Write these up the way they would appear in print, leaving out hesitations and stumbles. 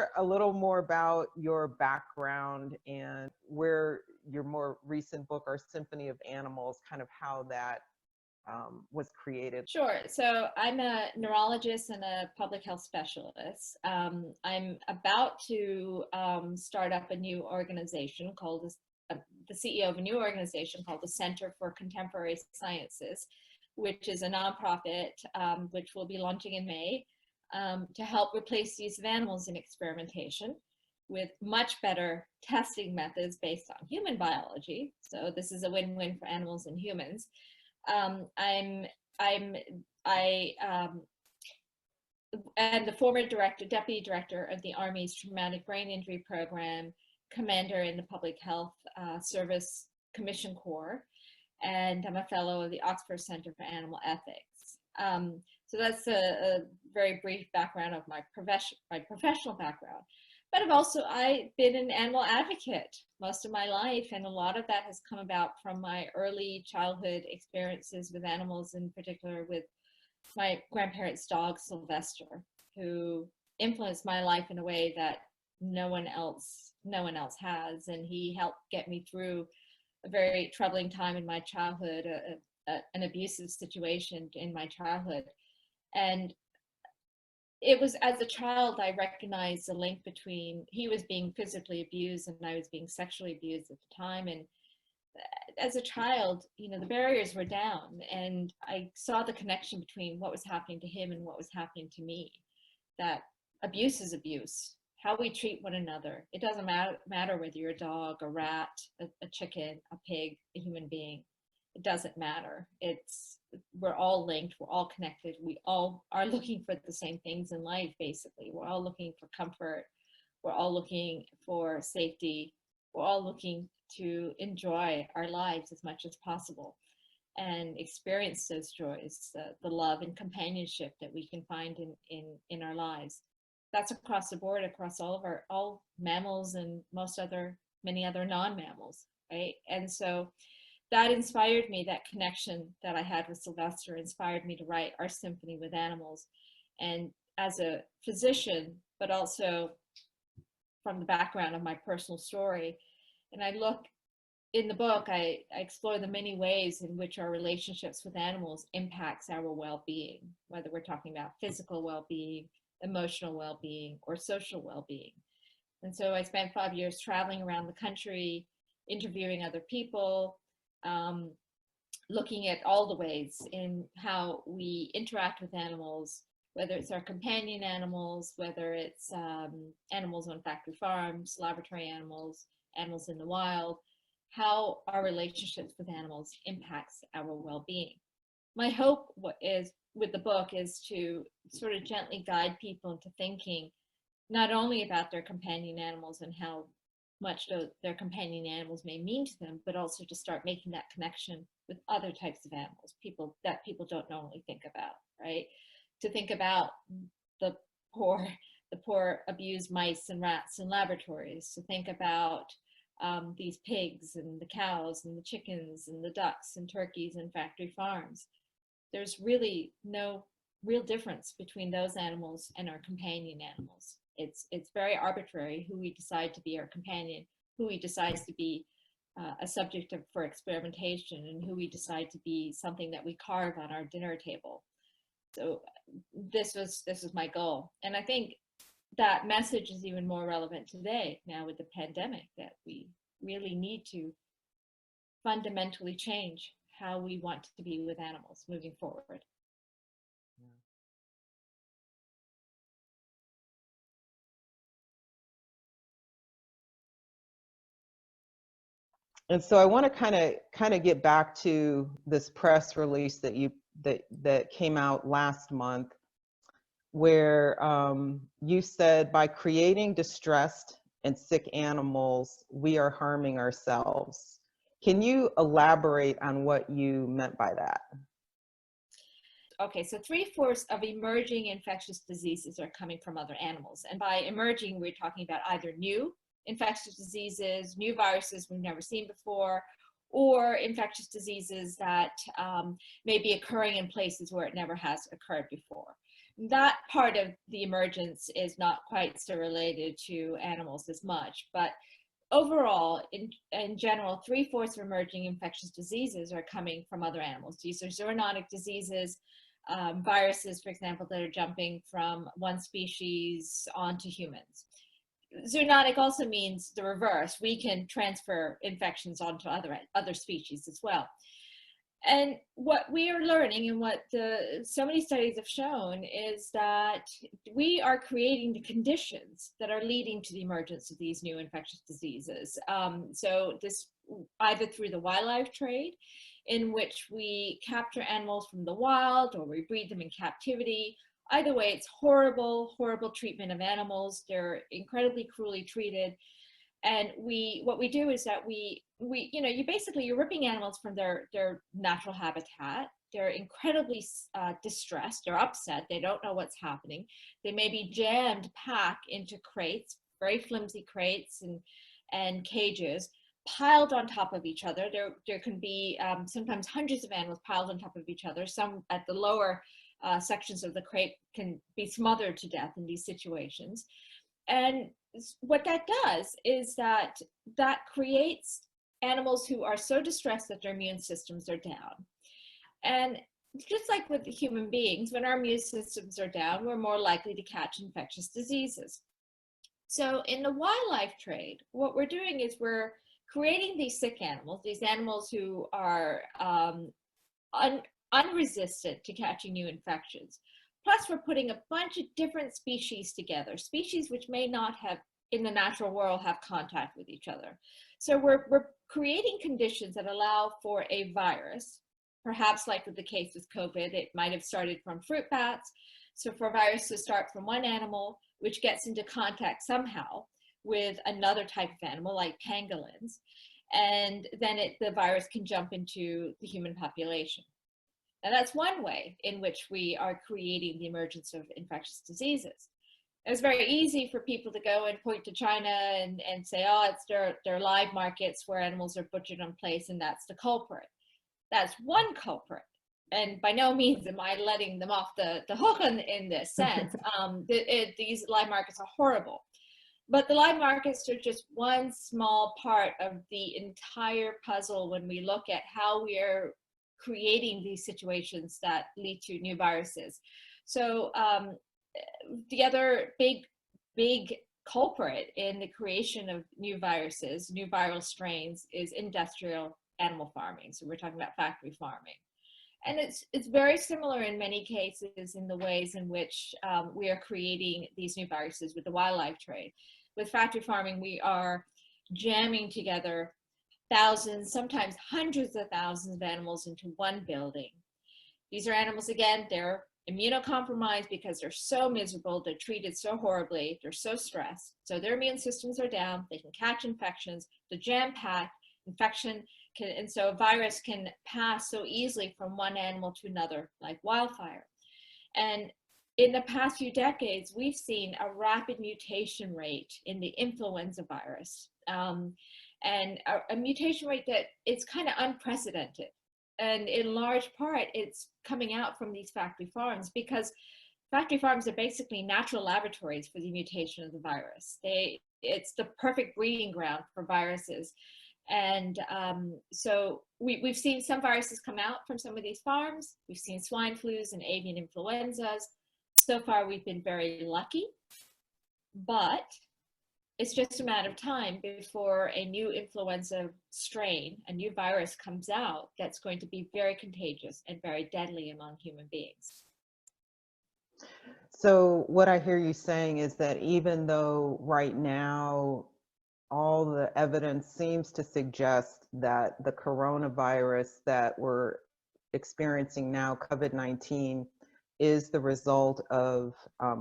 share a little more about your background and where your more recent book, Our Symphony of Animals, kind of how that was created? Sure. So I'm a neurologist and a public health specialist. I'm about to start up a new organization called the CEO of a new organization called the Center for Contemporary Sciences, which is a nonprofit which will be launching in May to help replace the use of animals in experimentation with much better testing methods based on human biology. So this is a win-win for animals and humans. I am the former deputy director of the Army's Traumatic Brain Injury Program, commander in the Public Health Service Commission Corps, and I'm a fellow of the Oxford Center for Animal Ethics. So that's a very brief background of my professional background. But I've been an animal advocate most of my life, and a lot of that has come about from my early childhood experiences with animals, in particular with my grandparents' dog, Sylvester, who influenced my life in a way that no one else has. And he helped get me through a very troubling time in my childhood, an abusive situation in my childhood. And it was as a child I recognized the link between he was being physically abused and I was being sexually abused at the time. And as a child, the barriers were down, and I saw the connection between what was happening to him and what was happening to me. That abuse is abuse. How we treat one another. It doesn't matter whether you're a dog, a rat, a chicken, a pig, a human being. It doesn't matter. We're all linked. We're all connected. We all are looking for the same things in life, basically. We're all looking for comfort. We're all looking for safety. We're all looking to enjoy our lives as much as possible and experience those joys, the love and companionship that we can find in our lives. That's across the board, across all mammals and many other non-mammals, right? And so that inspired me, that connection that I had with Sylvester inspired me to write Our Symphony with Animals. And as a physician, but also from the background of my personal story, and I look in the book, I explore the many ways in which our relationships with animals impacts our well-being, whether we're talking about physical well-being, emotional well-being, or social well-being. And so I spent 5 years traveling around the country, interviewing other people, looking at all the ways in how we interact with animals, whether it's our companion animals, whether it's animals on factory farms, laboratory animals, animals in the wild, how our relationships with animals impacts our well-being. My hope is with the book is to sort of gently guide people into thinking not only about their companion animals and how much their companion animals may mean to them, but also to start making that connection with other types of animals, people don't normally think about, right? To think about the poor abused mice and rats in laboratories, to think about these pigs and the cows and the chickens and the ducks and turkeys and factory farms. There's really no real difference between those animals and our companion animals. It's very arbitrary who we decide to be our companion, who we decide to be a subject for experimentation, and who we decide to be something that we carve on our dinner table. So this was my goal. And I think that message is even more relevant today now with the pandemic, that we really need to fundamentally change how we want to be with animals moving forward. And so I want to kind of get back to this press release that came out last month, where you said, by creating distressed and sick animals, we are harming ourselves. Can you elaborate on what you meant by that? Okay, so 3/4 of emerging infectious diseases are coming from other animals. And by emerging, we're talking about either new infectious diseases, new viruses we've never seen before, or infectious diseases that may be occurring in places where it never has occurred before. That part of the emergence is not quite so related to animals as much, but overall, in general, 3/4 of emerging infectious diseases are coming from other animals. These are zoonotic diseases, viruses, for example, that are jumping from one species onto humans. Zoonotic also means the reverse. We can transfer infections onto other species as well. And what we are learning, and what so many studies have shown, is that we are creating the conditions that are leading to the emergence of these new infectious diseases. So this either through the wildlife trade, in which we capture animals from the wild or we breed them in captivity. Either way, it's horrible, horrible treatment of animals. They're incredibly cruelly treated. And what we do is that you're ripping animals from their natural habitat. They're incredibly distressed. They're upset. They don't know what's happening. They may be jammed, packed into crates, very flimsy crates and cages, piled on top of each other. There can be sometimes hundreds of animals piled on top of each other. Some at the lower sections of the crate can be smothered to death in these situations. And what that does is that creates animals who are so distressed that their immune systems are down. And just like with human beings, when our immune systems are down, we're more likely to catch infectious diseases. So in the wildlife trade, what we're doing is we're creating these sick animals, these animals who are unresistant to catching new infections. Plus, we're putting a bunch of different species together, species which may not have, in the natural world, have contact with each other. So we're creating conditions that allow for a virus, perhaps like with the case with COVID, it might have started from fruit bats. So for a virus to start from one animal, which gets into contact somehow with another type of animal, like pangolins, and then the virus can jump into the human population. And that's one way in which we are creating the emergence of infectious diseases. It's very easy for people to go and point to China and say, oh, it's their live markets where animals are butchered on place, and that's the culprit. That's one culprit. And by no means am I letting them off the hook in this sense. These live markets are horrible. But the live markets are just one small part of the entire puzzle when we look at how we are creating these situations that lead to new viruses. So the other big culprit in the creation of new viruses, new viral strains, is industrial animal farming. So we're talking about factory farming. And it's very similar in many cases in the ways in which we are creating these new viruses with the wildlife trade. With factory farming, we are jamming together thousands, sometimes hundreds of thousands of animals into one building. These are animals, again, they're immunocompromised because they're so miserable, they're treated so horribly, they're so stressed. So their immune systems are down, they can catch infections, they're jam-packed, and so a virus can pass so easily from one animal to another like wildfire. And in the past few decades, we've seen a rapid mutation rate in the influenza virus. And a mutation rate that it's kind of unprecedented. And in large part, it's coming out from these factory farms, because factory farms are basically natural laboratories for the mutation of the virus. It's the perfect breeding ground for viruses. And so we've seen some viruses come out from some of these farms. We've seen swine flus and avian influenzas. So far, we've been very lucky, but it's just a matter of time before a new influenza strain, a new virus comes out that's going to be very contagious and very deadly among human beings. So what I hear you saying is that even though right now all the evidence seems to suggest that the coronavirus that we're experiencing now, COVID-19, is the result of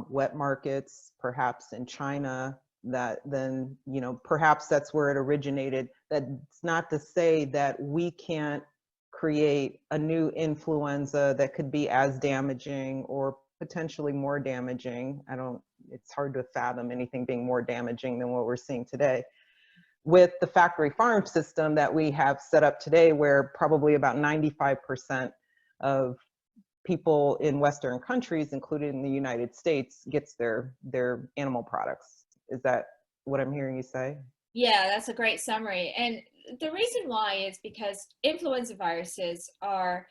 wet markets, perhaps in China, that then, perhaps that's where it originated. That's not to say that we can't create a new influenza that could be as damaging or potentially more damaging. It's hard to fathom anything being more damaging than what we're seeing today. With the factory farm system that we have set up today, where probably about 95% of people in Western countries, including the United States, gets their animal products. Is that what I'm hearing you say? Yeah, that's a great summary. And the reason why is because influenza viruses are,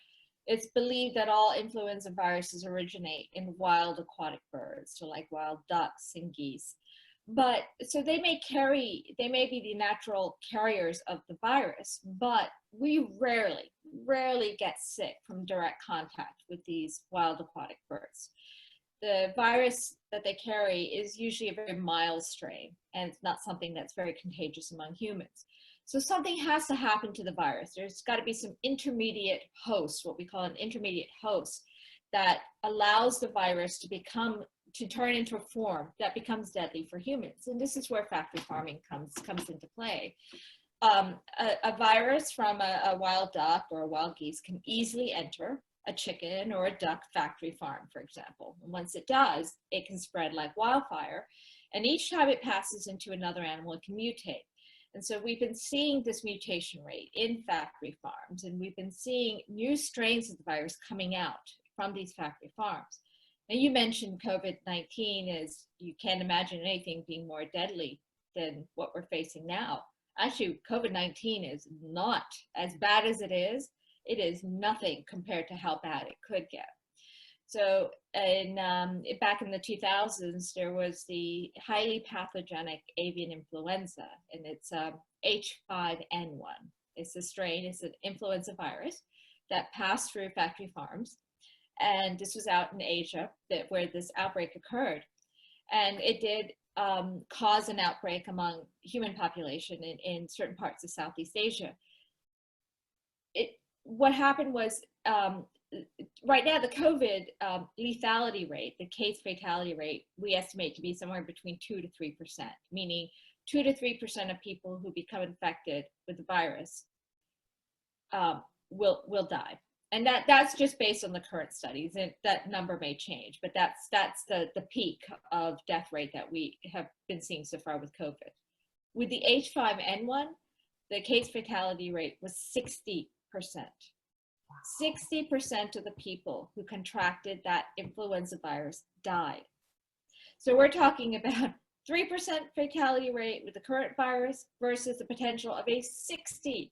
it's believed that all influenza viruses originate in wild aquatic birds, so like wild ducks and geese. But so they may be the natural carriers of the virus, but we rarely get sick from direct contact with these wild aquatic birds. The virus that they carry is usually a very mild strain, and it's not something that's very contagious among humans. So something has to happen to the virus. There's got to be some intermediate host, what we call an intermediate host, that allows the virus to turn into a form that becomes deadly for humans. And this is where factory farming comes into play. A virus from a wild duck or a wild geese can easily enter a chicken or a duck factory farm, for example. And once it does, it can spread like wildfire. And each time it passes into another animal, it can mutate. And so we've been seeing this mutation rate in factory farms, and we've been seeing new strains of the virus coming out from these factory farms. And you mentioned COVID-19 is, you can't imagine anything being more deadly than what we're facing now. Actually, COVID-19 is not as bad as it is. It is nothing compared to how bad it could get. So back in the 2000s, there was the highly pathogenic avian influenza, and it's H5N1. It's a strain, it's an influenza virus that passed through factory farms. And this was out in Asia where this outbreak occurred. And it did cause an outbreak among human population in certain parts of Southeast Asia. What happened was, right now the COVID lethality rate, the case fatality rate, we estimate to be somewhere between 2 to 3%, meaning 2 to 3% of people who become infected with the virus will die. And that's just based on the current studies, and that number may change, but that's the peak of death rate that we have been seeing so far with COVID. With the H5N1, the case fatality rate was 60%. 60% of the people who contracted that influenza virus died. So we're talking about 3% fatality rate with the current virus versus the potential of a 60%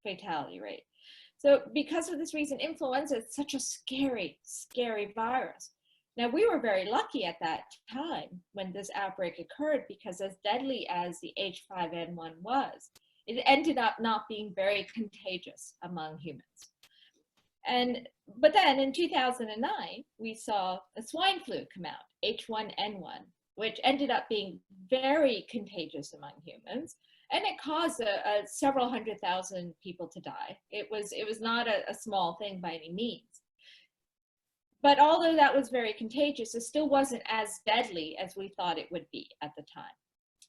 fatality rate. So because of this reason, influenza is such a scary, scary virus. Now, we were very lucky at that time when this outbreak occurred, because as deadly as the H5N1 was, it ended up not being very contagious among humans. But then in 2009, we saw a swine flu come out, H1N1, which ended up being very contagious among humans. And it caused several 100,000 people to die. It was not a small thing by any means. But although that was very contagious, it still wasn't as deadly as we thought it would be at the time.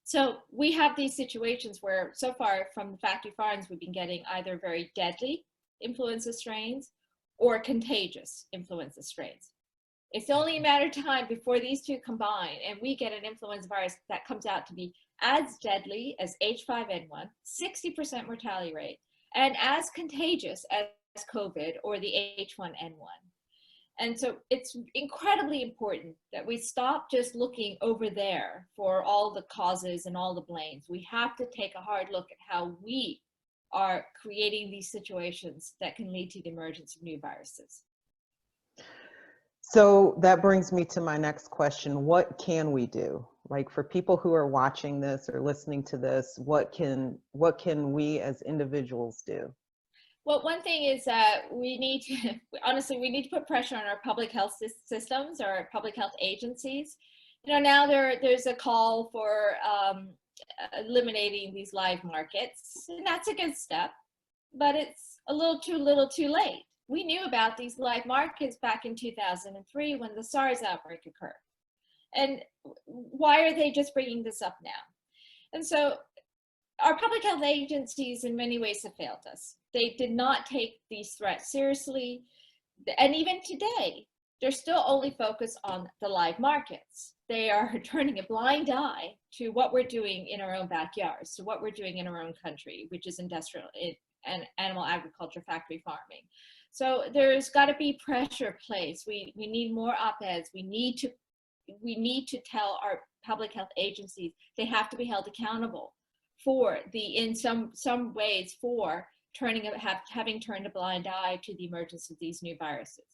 So we have these situations where so far from the factory farms, we've been getting either very deadly influenza strains or contagious influenza strains. It's only a matter of time before these two combine and we get an influenza virus that comes out to be as deadly as H5N1, 60% mortality rate, and as contagious as COVID or the H1N1. And so it's incredibly important that we stop just looking over there for all the causes and all the blames. We have to take a hard look at how we are creating these situations that can lead to the emergence of new viruses. So that brings me to my next question. What can we do? Like, for people who are watching this or listening to this, what can we as individuals do? Well, one thing is that we need to put pressure on our public health systems, our public health agencies. You know, now there's a call for eliminating these live markets, and that's a good step, but it's a little too late. We knew about these live markets back in 2003 when the SARS outbreak occurred. And why are they just bringing this up now? And so our public health agencies in many ways have failed us. They did not take these threats seriously. And even today, they're still only focused on the live markets. They are turning a blind eye to what we're doing in our own backyards, to what we're doing in our own country, which is animal agriculture, factory farming. So there's got to be pressure placed. We need more op-eds. We need to tell our public health agencies they have to be held accountable for in some ways for having turned a blind eye to the emergence of these new viruses.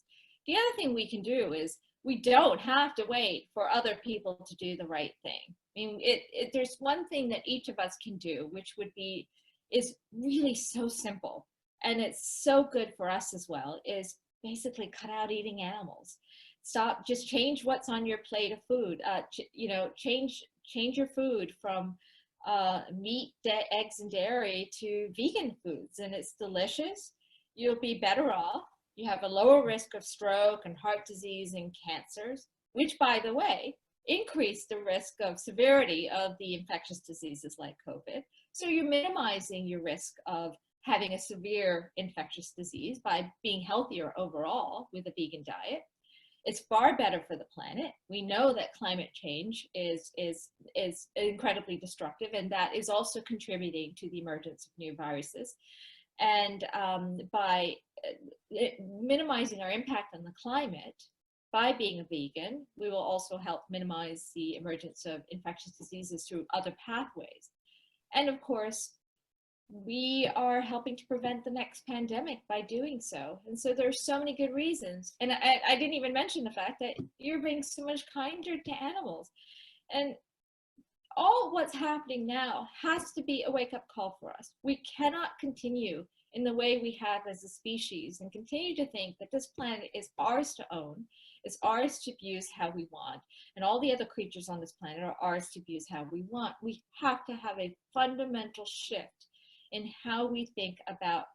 The other thing we can do is we don't have to wait for other people to do the right thing. I mean, there's one thing that each of us can do, which is really so simple, and it's so good for us as well, is basically cut out eating animals. Just change what's on your plate of food. Change your food from meat, eggs, and dairy to vegan foods, and it's delicious. You'll be better off. You have a lower risk of stroke and heart disease and cancers, which, by the way, increase the risk of severity of the infectious diseases like COVID. So you're minimizing your risk of having a severe infectious disease by being healthier overall with a vegan diet. It's far better for the planet. We know that climate change is incredibly destructive, and that is also contributing to the emergence of new viruses. And by minimizing our impact on the climate, by being a vegan, we will also help minimize the emergence of infectious diseases through other pathways. And of course, we are helping to prevent the next pandemic by doing so. And so there's so many good reasons. And I didn't even mention the fact that you're being so much kinder to animals. And all what's happening now has to be a wake-up call for us. We cannot continue in the way we have as a species and continue to think that this planet is ours to own, it's ours to abuse how we want, and all the other creatures on this planet are ours to abuse how we want. We have to have a fundamental shift in how we think about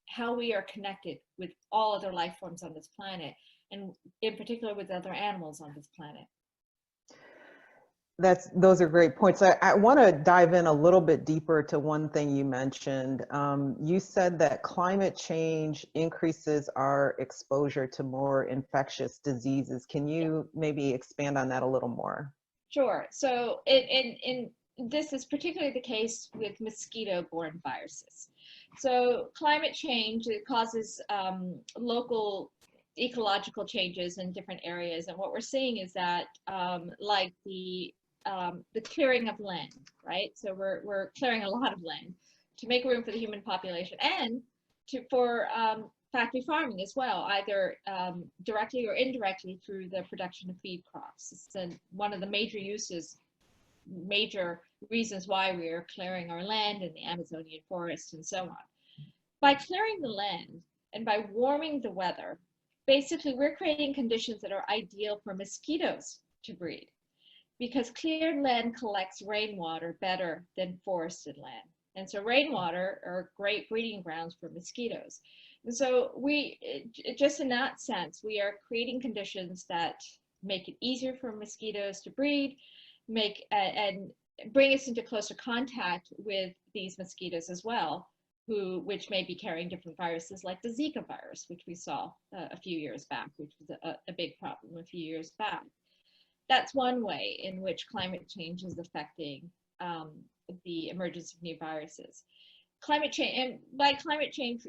how we are connected with all other life forms on this planet, and in particular with other animals on this planet. Those are great points. I want to dive in a little bit deeper to one thing you mentioned. You said that climate change increases our exposure to more infectious diseases. Can you maybe expand on that a little more? Sure. So this is particularly the case with mosquito-borne viruses. So climate change, it causes local ecological changes in different areas. And what we're seeing is that like the clearing of land, right? So we're clearing a lot of land to make room for the human population and for factory farming as well, either directly or indirectly through the production of feed crops. It's one of the major reasons why we are clearing our land in the Amazonian forest and so on. By clearing the land and by warming the weather, basically we're creating conditions that are ideal for mosquitoes to breed, because cleared land collects rainwater better than forested land. And so rainwater are great breeding grounds for mosquitoes. And so just in that sense, we are creating conditions that make it easier for mosquitoes to breed, and bring us into closer contact with these mosquitoes as well, which may be carrying different viruses like the Zika virus, which we saw a few years back, which was a big problem a few years back. That's one way in which climate change is affecting the emergence of new viruses. Climate change, and by climate change,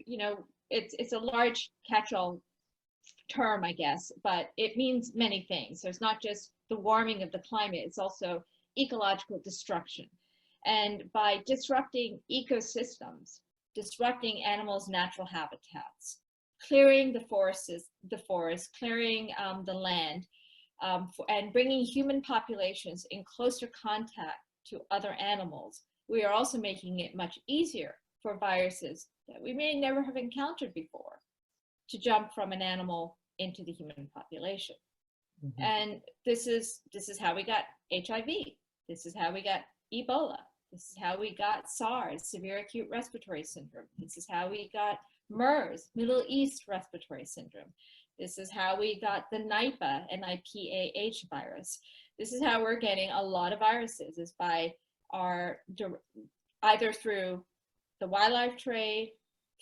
it's a large catch-all term, I guess, but it means many things. So it's not just the warming of the climate, it's also ecological destruction. And by disrupting ecosystems, disrupting animals' natural habitats, clearing the forest, clearing the land, and bringing human populations in closer contact to other animals, we are also making it much easier for viruses that we may never have encountered before to jump from an animal into the human population. Mm-hmm. And this is how we got HIV. This is how we got Ebola. This is how we got SARS, severe acute respiratory syndrome. This is how we got MERS, Middle East respiratory syndrome. This is how we got the NIPA, N-I-P-A-H virus. This is how we're getting a lot of viruses, is by either through the wildlife trade,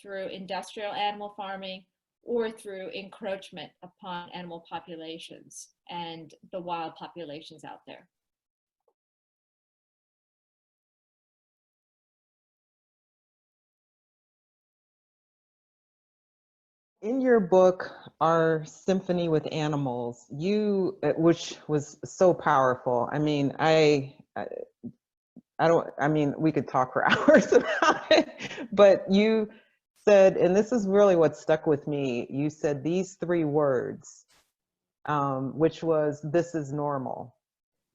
through industrial animal farming, or through encroachment upon animal populations and the wild populations out there. In your book, Our Symphony with Animals, which was so powerful. I mean, I mean, we could talk for hours about it, but you said, and this is really what stuck with me, you said these three words, which was, this is normal,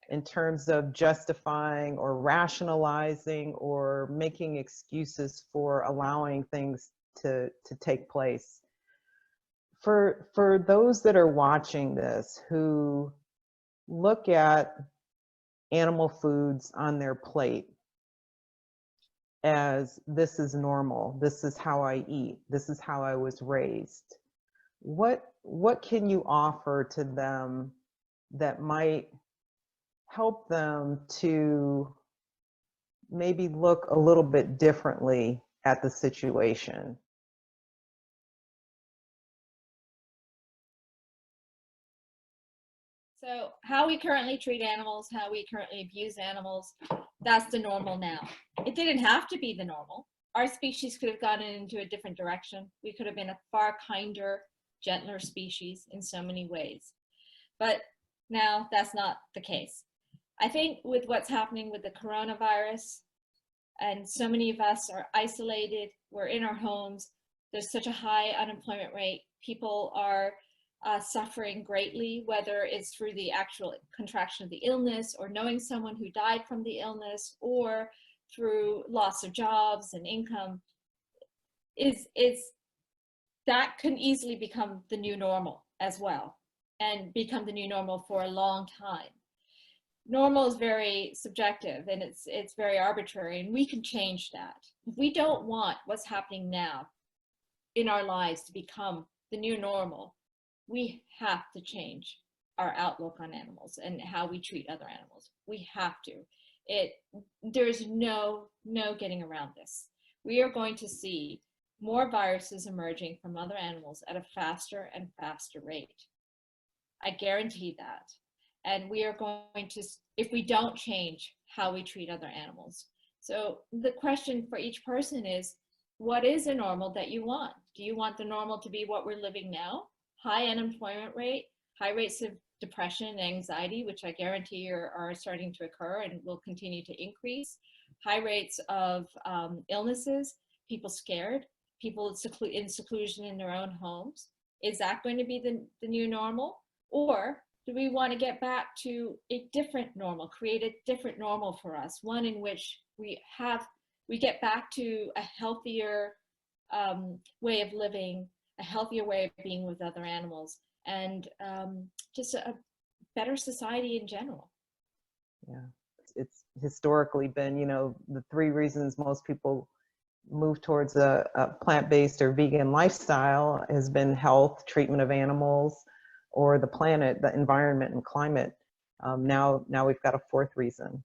in terms of justifying or rationalizing or making excuses for allowing things to take place. For those that are watching this who look at animal foods on their plate as this is normal, this is how I eat, this is how I was raised, what can you offer to them that might help them to maybe look a little bit differently at the situation? So how we currently treat animals, how we currently abuse animals, that's the normal now. It didn't have to be the normal. Our species could have gone into a different direction. We could have been a far kinder, gentler species in so many ways. But now that's not the case. I think with what's happening with the coronavirus, and so many of us are isolated, we're in our homes, there's such a high unemployment rate, people are suffering greatly, whether it's through the actual contraction of the illness or knowing someone who died from the illness or through loss of jobs and income, is that can easily become the new normal as well, and become the new normal for a long time. Normal is very subjective and it's very arbitrary, and we can change that. If we don't want what's happening now in our lives to become the new normal, we have to change our outlook on animals and how we treat other animals. We have to. There's no getting around this. We are going to see more viruses emerging from other animals at a faster and faster rate. I guarantee that. And we are going to, if we don't change how we treat other animals. So the question for each person is, what is a normal that you want? Do you want the normal to be what we're living now? High unemployment rate, high rates of depression and anxiety, which I guarantee are starting to occur and will continue to increase. High rates of illnesses, people scared, people in seclusion in their own homes. Is that going to be the new normal? Or do we want to get back to a different normal, create a different normal for us, one in which we get back to a healthier way of living, a healthier way of being with other animals, and just a better society in general? Yeah, it's historically been, the three reasons most people move towards a plant-based or vegan lifestyle has been health, treatment of animals, or the planet, the environment and climate. Now we've got a fourth reason.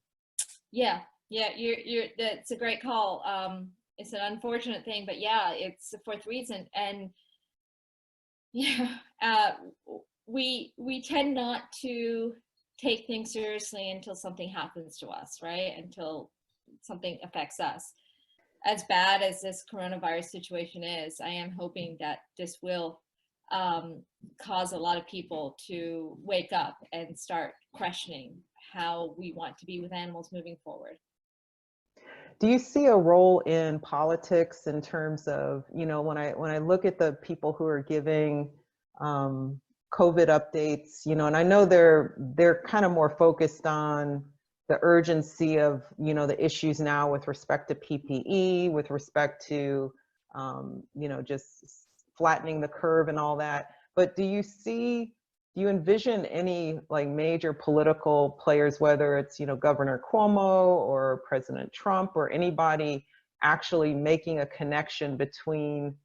Yeah, that's a great call. It's an unfortunate thing, but yeah, it's the fourth reason. And yeah, we tend not to take things seriously until something happens to us, right? Until something affects us. As bad as this coronavirus situation is, I am hoping that this will cause a lot of people to wake up and start questioning how we want to be with animals moving forward. Do you see a role in politics in terms of, when I look at the people who are giving COVID updates, and I know they're kind of more focused on the urgency of, the issues now with respect to PPE, with respect to, just flattening the curve and all that. But do you envision any like major political players, whether it's, Governor Cuomo or President Trump or anybody, actually making a connection between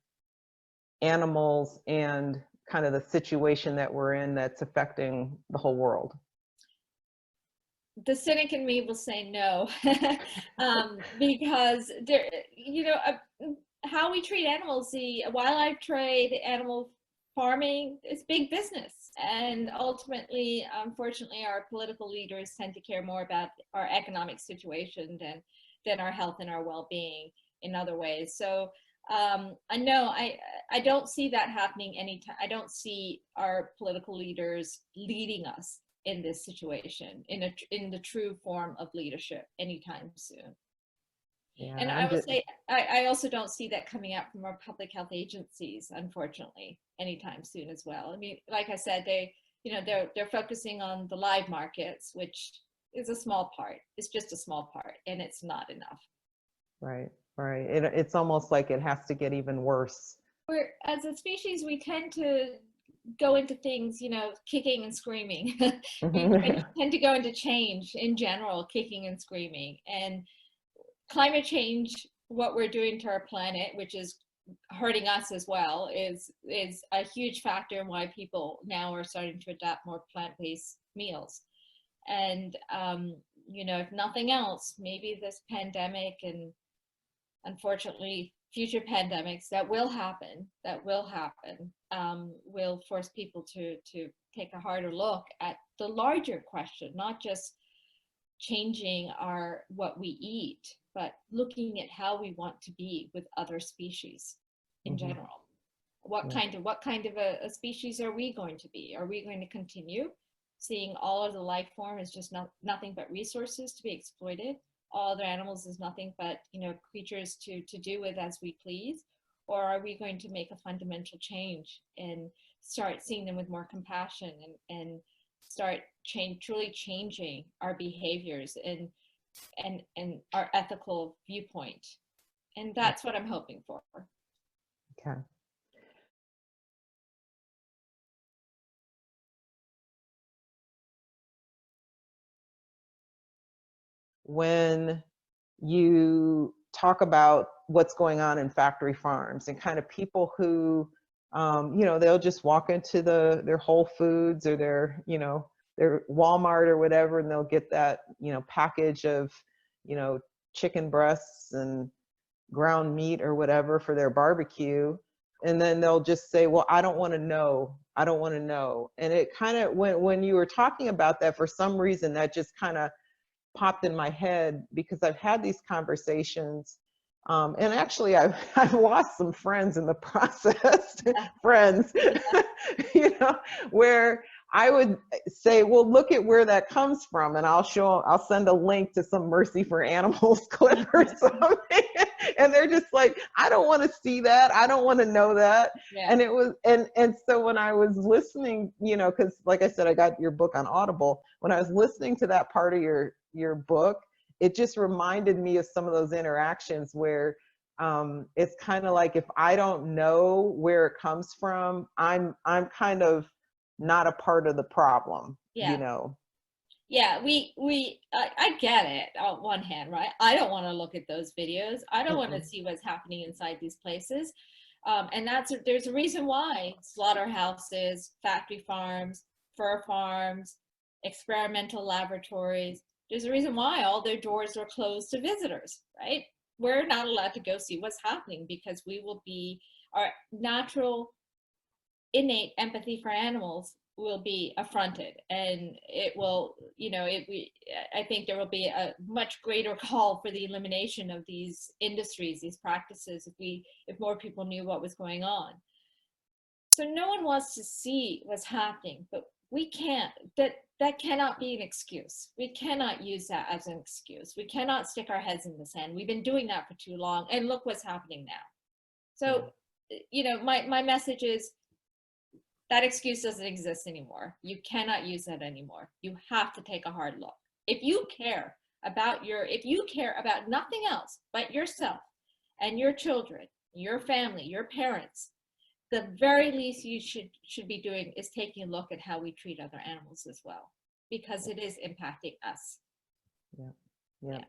animals and kind of the situation that we're in that's affecting the whole world? The cynic in me will say no, because there, how we treat animals, the wildlife trade, animal farming, is big business. And ultimately, unfortunately, our political leaders tend to care more about our economic situation than our health and our well-being in other ways. So I don't see that happening anytime. I don't see our political leaders leading us in this situation in the true form of leadership anytime soon. Yeah, And I would say I also don't see that coming out from our public health agencies, unfortunately, anytime soon as well. I mean, like I said, they're focusing on the live markets, which is a small part. It's just a small part, and it's not enough. right, right. It's almost like it has to get even worse. We're, as a species, we tend to go into things, kicking and screaming. We tend to go into change in general, kicking and screaming. And climate change, what we're doing to our planet, which is hurting us as well, is a huge factor in why people now are starting to adopt more plant-based meals. And if nothing else, maybe this pandemic and unfortunately future pandemics that will happen, will force people to take a harder look at the larger question, not just changing what we eat, but looking at how we want to be with other species in general. What kind of a species are we going to be? Are we going to continue seeing all of the life form as just nothing but resources to be exploited? All other animals is nothing but creatures to do with as we please? Or are we going to make a fundamental change and start seeing them with more compassion and start truly changing our behaviors and our ethical viewpoint? And that's what I'm hoping for. Okay. When you talk about what's going on in factory farms and kind of people who, they'll just walk into their Whole Foods or their Walmart or whatever, and they'll get that, package of, chicken breasts and ground meat or whatever for their barbecue. And then they'll just say, well, I don't want to know. I don't want to know. And it kind of, when you were talking about that, for some reason, that just kind of popped in my head, because I've had these conversations. And actually, I've lost some friends in the process, friends, where I would say, well, look at where that comes from. And I'll send a link to some Mercy for Animals clip or something. And they're just like, I don't want to see that. I don't want to know that. Yeah. And it was, and so when I was listening, because like I said, I got your book on Audible. When I was listening to that part of your book, it just reminded me of some of those interactions where it's kind of like, if I don't know where it comes from, I'm kind of not a part of the problem. Yeah. Yeah, I get it on one hand, right? I don't want to look at those videos. I don't want to see what's happening inside these places. And there's a reason why slaughterhouses, factory farms, fur farms, experimental laboratories, there's a reason why all their doors are closed to visitors, right? We're not allowed to go see what's happening because our natural innate empathy for animals will be affronted, and it will, I think there will be a much greater call for the elimination of these industries, these practices, if more people knew what was going on. So no one wants to see what's happening, but we can't, that cannot be an excuse. We cannot use that as an excuse. We cannot stick our heads in the sand. We've been doing that for too long, and look what's happening now. So, my message is, that excuse doesn't exist anymore. You cannot use that anymore. You have to take a hard look. If you care about nothing else but yourself and your children, your family, your parents, the very least you should be doing is taking a look at how we treat other animals as well, because it is impacting us. Yeah.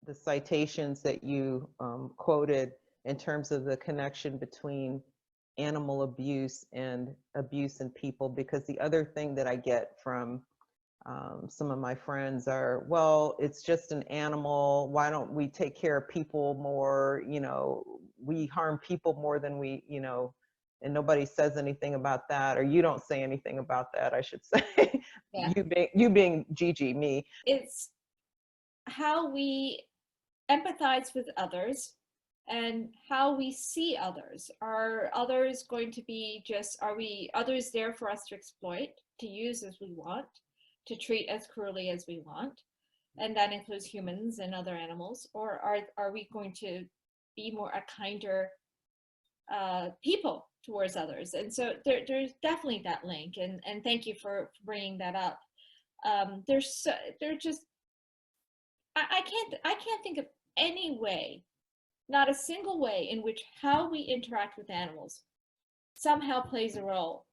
The citations that you quoted in terms of the connection between animal abuse and abuse in people, because the other thing that I get from some of my friends are, well, it's just an animal. Why don't we take care of people more? We harm people more than we, and nobody says anything about that, or you don't say anything about that, I should say. Yeah. You being Gigi, me. It's how we empathize with others and how we see others. Are others going to be just, are we others there for us to exploit, to use as we want, to treat as cruelly as we want? And that includes humans and other animals. Or are we going to be more a kinder people towards others? And so there's definitely that link. And thank you for bringing that up. There's just, I can't think of any way, not a single way, in which how we interact with animals somehow plays a role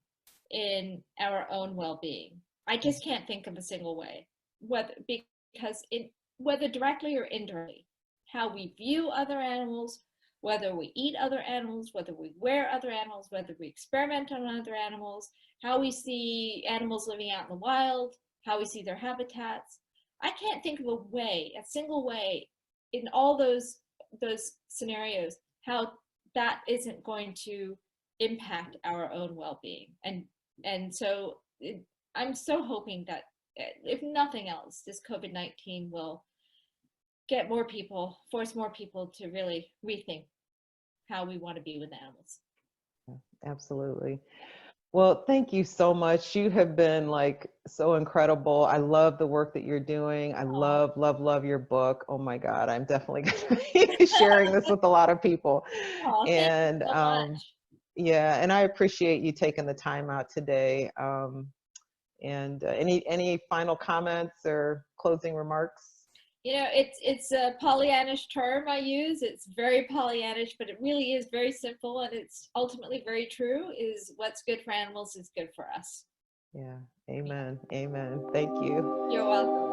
in our own well-being. I just can't think of a single way, whether directly or indirectly, how we view other animals, whether we eat other animals, whether we wear other animals, whether we experiment on other animals, how we see animals living out in the wild, how we see their habitats. I can't think of a single way in all those scenarios, how that isn't going to impact our own well-being. And so I'm so hoping that, if nothing else, this COVID-19 will force more people to really rethink how we want to be with animals. Absolutely. Well, thank you so much. You have been like so incredible. I love the work that you're doing. I love, love, love your book. Oh my God, I'm definitely going to be sharing this with a lot of people. Oh, And thank you so much. yeah, and I appreciate you taking the time out today. And any final comments or closing remarks? You know, it's a Pollyannish term I use. It's very Pollyannish, but it really is very simple, and it's ultimately very true, is what's good for animals is good for us. Yeah, amen, amen. Thank you. You're welcome.